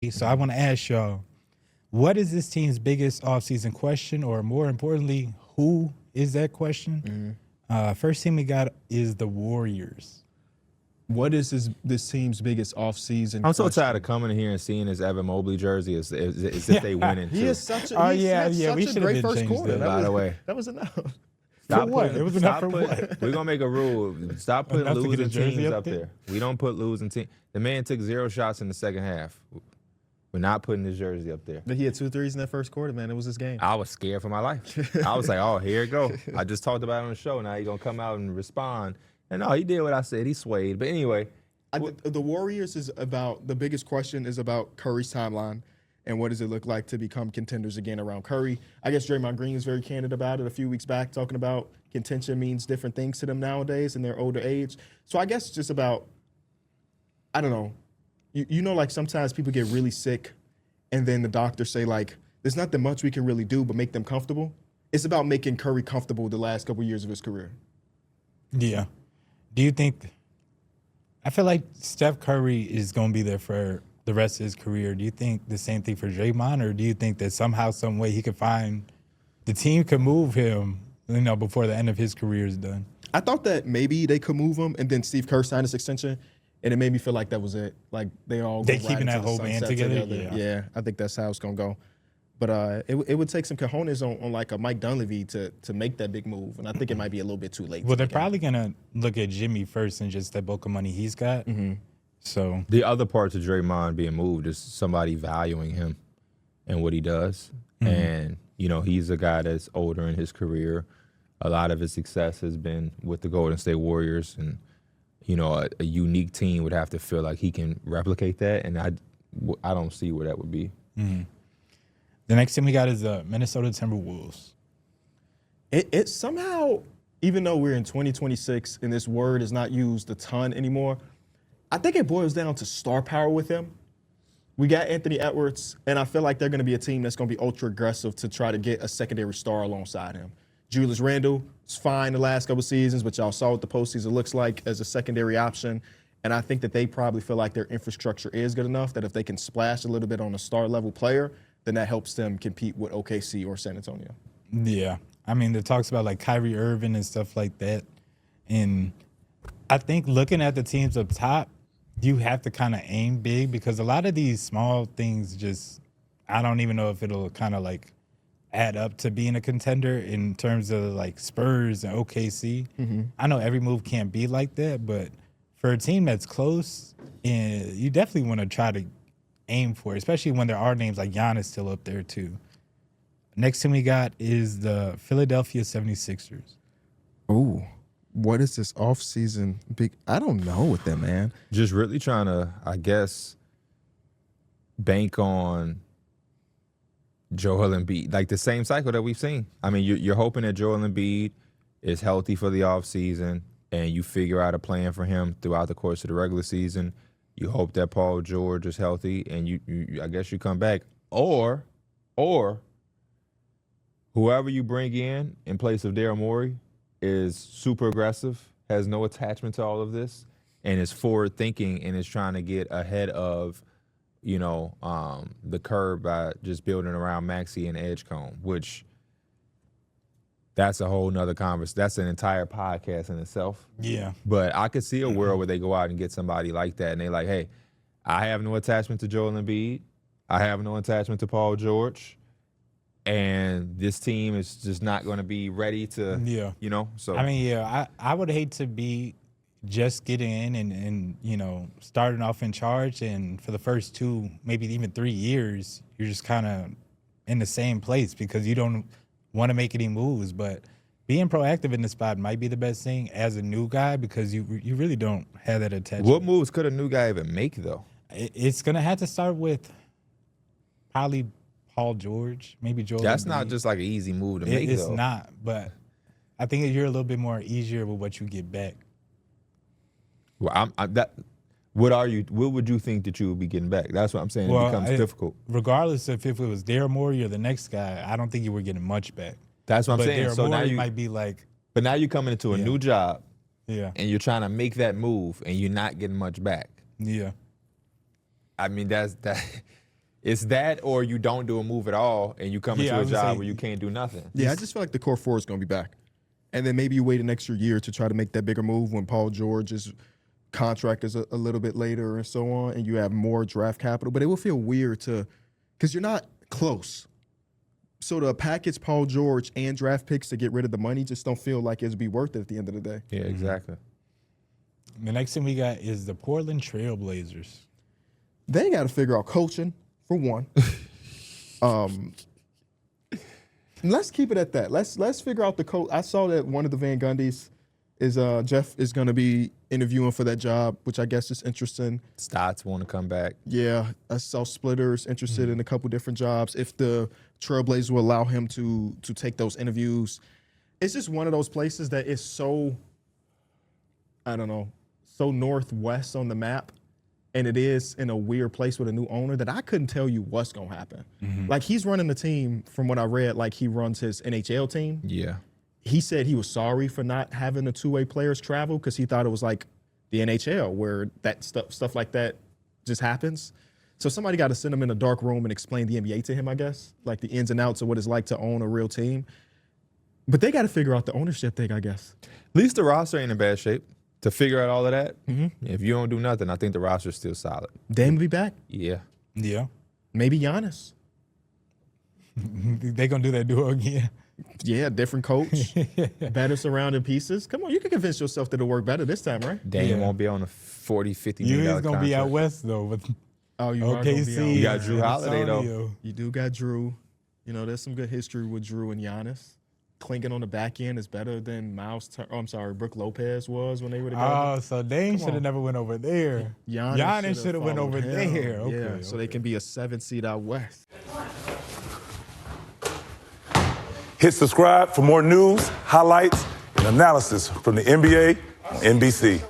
So I want to ask y'all, what is this team's biggest offseason question, or more importantly, who is that question? First team we got is the Warriors. What is this team's biggest offseason I'm so question? tired of coming in here and seeing this Evan Mobley jersey as if they winning too. He is such a, We such a great been first changed quarter. that. By the way. That was enough. Stop what? putting- It was enough stop for putting- what? We're gonna make a rule. Stop putting Enough to get a losing jersey teams up up there? there. We don't put losing teams. The man took 0 shots in the second half. We're not putting his jersey up there. But he had 2 threes in that first quarter, man. It was his game. I was scared for my life. I was like, oh, here it go. I just talked about it on the show. Now he's gonna come out and respond. And no, he did what I said. He swayed. But anyway, The Warriors is about, the biggest question is about Curry's timeline and what does it look like to become contenders again around Curry. I guess Draymond Green was very candid about it a few weeks back, talking about contention means different things to them nowadays in their older age. So I guess just about, I don't know, you know, like sometimes people get really sick and then the doctors say like, there's not that much we can really do but make them comfortable. It's about making Curry comfortable the last couple years of his career. Yeah. Do you think? I feel like Steph Curry is going to be there for the rest of his career. Do you think the same thing for Draymond, or do you think that somehow, some way, he could find the team could move him, before the end of his career is done? I thought that maybe they could move him, and then Steve Kerr signed his extension, and it made me feel like that was it. Like they keeping that whole band together. Yeah, I think that's how it's gonna go. But it would take some cojones on like a Mike Dunleavy to make that big move, and I think it might be a little bit too late. Well, they're probably gonna look at Jimmy first and just the bulk of money he's got. Mm-hmm. So the other part of Draymond being moved is somebody valuing him and what he does. And, he's a guy that's older in his career. A lot of his success has been with the Golden State Warriors. And, a unique team would have to feel like he can replicate that. And I don't see where that would be. Mm-hmm. The next team we got is the Minnesota Timberwolves. It somehow, even though we're in 2026 and this word is not used a ton anymore, I think it boils down to star power with him. We got Anthony Edwards, and I feel like they're going to be a team that's going to be ultra aggressive to try to get a secondary star alongside him. Julius Randle is fine the last couple seasons, but y'all saw what the postseason looks like as a secondary option. And I think that they probably feel like their infrastructure is good enough that if they can splash a little bit on a star level player, then that helps them compete with OKC or San Antonio. Yeah. I mean, it talks about like Kyrie Irving and stuff like that. And I think looking at the teams up top, you have to kind of aim big because a lot of these small things I don't even know if it'll kind of like add up to being a contender in terms of like Spurs and OKC. Mm-hmm. I know every move can't be like that, but for a team that's close, you definitely want to try to aim for it, especially when there are names like Giannis still up there too. Next team we got is the Philadelphia 76ers. Ooh. What is this offseason big? I don't know with them, man. Just really trying to, I guess, bank on Joel Embiid, like the same cycle that we've seen. I mean, you're hoping that Joel Embiid is healthy for the offseason and you figure out a plan for him throughout the course of the regular season. You hope that Paul George is healthy and you I guess you come back. Or whoever you bring in place of Daryl Morey is super aggressive, has no attachment to all of this, and is forward thinking and is trying to get ahead of, the curve by just building around Maxey and Edgecombe, which that's a whole nother conversation. That's an entire podcast in itself. Yeah. But I could see a world where they go out and get somebody like that and they're like, hey, I have no attachment to Joel Embiid. I have no attachment to Paul George. And this team is just not going to be ready to, so. I mean, I would hate to be just getting in and starting off in charge. And for the first 2, maybe even 3 years, you're just kind of in the same place because you don't want to make any moves. But being proactive in the spot might be the best thing as a new guy because you really don't have that attachment. What moves could a new guy even make, though? It's going to have to start with probably Paul George, maybe Joel. That's Embiid. not just like an easy move to make, It's though. not, but I think you're a little bit more easier with what you get back. Well, what would you think that you would be getting back? That's what I'm saying. It becomes difficult. Regardless of if it was Daryl Morey or the next guy, I don't think you were getting much back. That's what I'm saying. Daryl So now Morey might be like. But now you're coming into a new job. Yeah. And you're trying to make that move, and you're not getting much back. Yeah. I mean, that's It's that, or you don't do a move at all, and you come Yeah, into I a was job saying- where you can't do nothing. Yeah, I just feel like the core four is going to be back. And then maybe you wait an extra year to try to make that bigger move when Paul George's contract is a little bit later and so on, and you have more draft capital. But it will feel weird because you're not close. So to package Paul George and draft picks to get rid of the money just don't feel like it'd be worth it at the end of the day. Yeah, exactly. The next thing we got is the Portland Trail Blazers. They got to figure out coaching, for one. Let's keep it at that. Let's figure out the coach. I saw that one of the Van Gundys is Jeff is going to be interviewing for that job, which I guess is interesting. Stotts want to come back. Yeah, I saw Splitters interested in a couple different jobs. If the Trailblazers will allow him to take those interviews, it's just one of those places that is so, I don't know, so northwest on the map. And it is in a weird place with a new owner that I couldn't tell you what's going to happen. Like, he's running the team, from what I read, like he runs his NHL team. Yeah. He said he was sorry for not having the two-way players travel because he thought it was like the NHL where that stuff like that just happens. So somebody got to send him in a dark room and explain the NBA to him, I guess, like the ins and outs of what it's like to own a real team. But they got to figure out the ownership thing, I guess. At least the roster ain't in bad shape to figure out all of that. If you don't do nothing, I think the roster's still solid. Dame will be back. Yeah. Yeah. Maybe Giannis. They going to do that duo again. Yeah, different coach, better surrounding pieces. Come on, you can convince yourself that it'll work better this time, right? Dame Yeah. won't be on a $40, $50 You million is going to be out contract. west, though. With Oh, you are gonna be OKC. out. You got Drew and Holiday, though. Antonio. You do got Drew. You know, there's some good history with Drew and Giannis. Clinking on the back end is better than Brooke Lopez was when they were together. Oh, so Dame should on. have never went over there. Giannis should have went followed over him. there. Okay, Yeah, so they can be a 7 seed out west. Hit subscribe for more news, highlights, and analysis from the NBA on NBC.